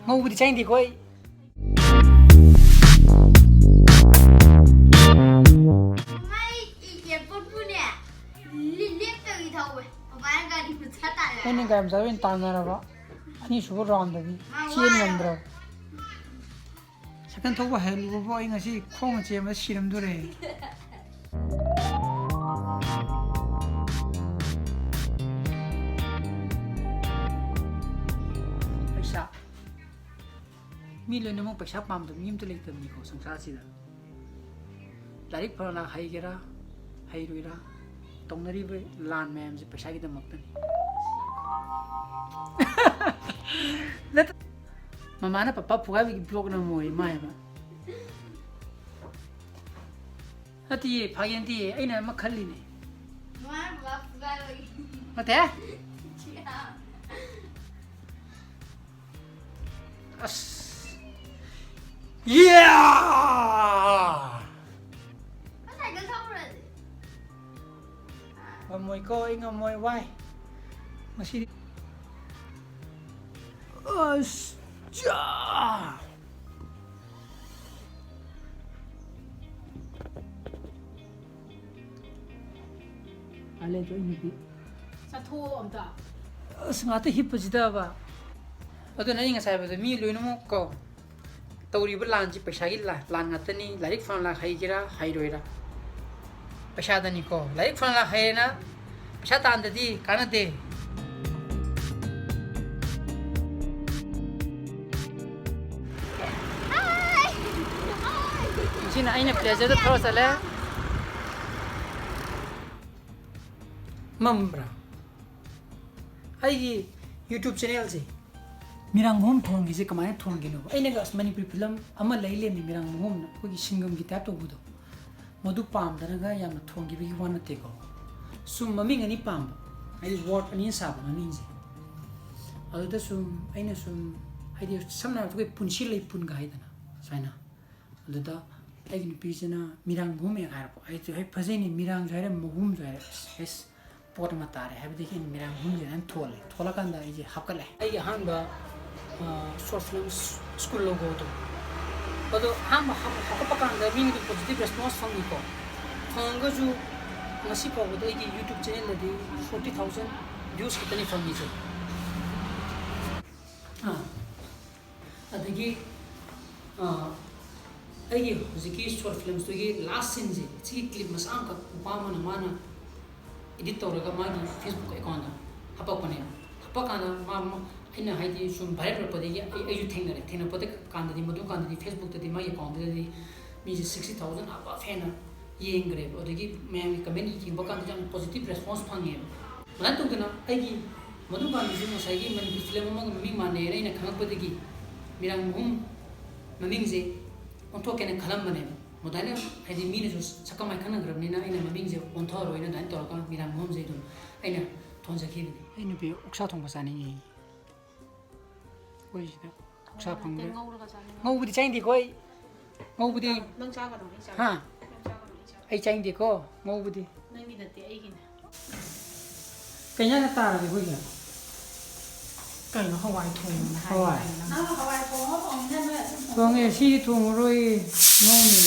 ngꯧꯕꯗꯤ ꯆꯥꯅꯤꯡꯗꯦꯀꯣ ꯑꯩ ꯑꯩꯅ ꯒꯥꯔꯤ ꯃꯆꯥꯗ ꯑꯣꯏꯅ ꯇꯥꯟꯅꯔꯕ ꯑꯅꯤꯁꯨꯕ ꯔꯥꯎꯟꯗꯗꯤ ꯆꯦꯟ ꯉꯝꯗ꯭ꯔꯕ ꯁꯥꯏꯀꯜ ꯊꯧꯕ ꯍꯩꯔꯨꯕꯐꯥꯎ ꯑꯩ ꯉꯁꯤ ꯈꯣꯡꯅ ꯆꯦꯟꯕꯗ ꯁꯤꯔꯝꯗꯣꯔꯦ ꯄꯩꯁꯥ ꯃꯤ ꯂꯣꯏꯅꯃꯛ ꯄꯩꯁꯥ ꯄꯥꯝꯗꯕ ꯃꯤ ꯑꯃꯇ ꯂꯩꯇꯕꯅꯤꯀꯣ ꯁꯪꯁꯥꯔꯁꯤꯗ ꯂꯥꯏꯔꯤꯛ ꯐꯅ ꯍꯩꯒꯦꯔꯥ ꯍꯩꯔꯣꯏꯔꯥ ꯇꯧꯅꯔꯤꯕ ꯂꯥꯟ ꯃꯌꯥꯝꯁꯦ ꯄꯩꯁꯥꯒꯤꯗꯃꯛꯇꯅꯤ ꯃꯃꯥꯅ ꯄꯄꯥ ꯐꯨꯒꯥꯏꯕꯒꯤ ꯕ꯭ꯂꯣꯛ ꯅꯝꯃꯣꯏ ꯃꯥꯏꯕ ꯅꯠꯇꯦꯌꯦ ꯐꯥꯒꯤ ꯅꯠꯇꯦꯌꯦ ꯑꯩꯅ ꯑꯃ ꯈꯜꯂꯤꯅꯦ ꯅꯠꯇꯦ ꯑꯁ ngồi coi ngồi quay mà xí chà lên chỗ anh đi sao thua ông ta ngã tới hip gì đó ba ở đây này ngay sai bây giờ mi lùi nó mốc co tàu đi bắt lan chỉ phải sai lan ngã tới ni lại phăng là hay kia ra hay rồi ra phải sai đây ni co lại phăng là hay na phải tan được đi cái nào đi xin anh này pleasure đó thôi sao lẽ mầm ra ai YouTube channel gì mirang home thong gi se kamai thong gi no ai naga manipur film ama lai le mi mirang home na ko gi singam gi tap to budo modu pam da ga yam thong gi bi wan te ko sum mami ngani pam ai word ani sa ba mami ji adu da sum ai na sum ai di samna to pun shi lai pun ga haidana saina adu da ai gi pi jena mirang home ya har ai to ai phase ni mirang jare mohum jare es pot ma tare habdi ki mirang home je an thola kan da ai je hakale ai han ba short film school logo to but ham pakan da ming positive response from ko hanga ju ngasi ko da gi YouTube channel da 40,000 views kitani from ni adagi ai gi huziki short films to gi last scene je chi clip masang ka upama na mana edit tawraga magi Facebook account hapa kone hapa kana ma ina haidi sum viral padi ayu thengna pade kanda di madu kanda di Facebook tadi ma account di mi 60,000 apa fan yengre odagi me comment ki bakan jang positive response phange man tu gana aigi madu kanda di sai gi man film ma mi ma ne ina khang padi gi mirang hum maming je onto kene khalam bane modana haidi mi ne sakamai khana grabni na ina maming je onto roina dan torka mirang hum je dun aina thonja ki ni aina be uksa thong basani ôi sao phăng đấy ngâu budi chanh thì coi ngâu budi ha ai chanh thì co ngâu budi cái nhá ta là cái gì vậy cái nó hawai thùng hawai thùng này xí thùng rồi ngâu này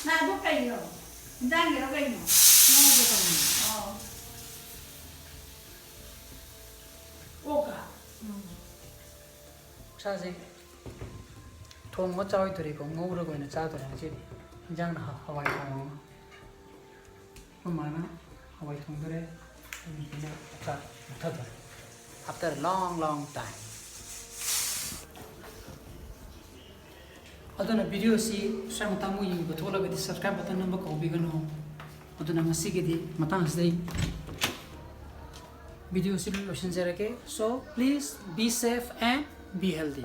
na bút cây rồi đang cái cây nó ngâu cái thùng ô cả 사실 통 뭐 짜고 있더리고 먹으려고 있는 짜더라 지금 인장 하와이 통 얼마나 하와이 통들에 그냥 짜 못하더 after a long time 어떤 비디오시 상담 모임이 돌아가게 subscribe 버튼 넘버 거비거노 어떤 마시게디 마땅스데이 비디오시 로션 제라게 so please be safe and be healthy.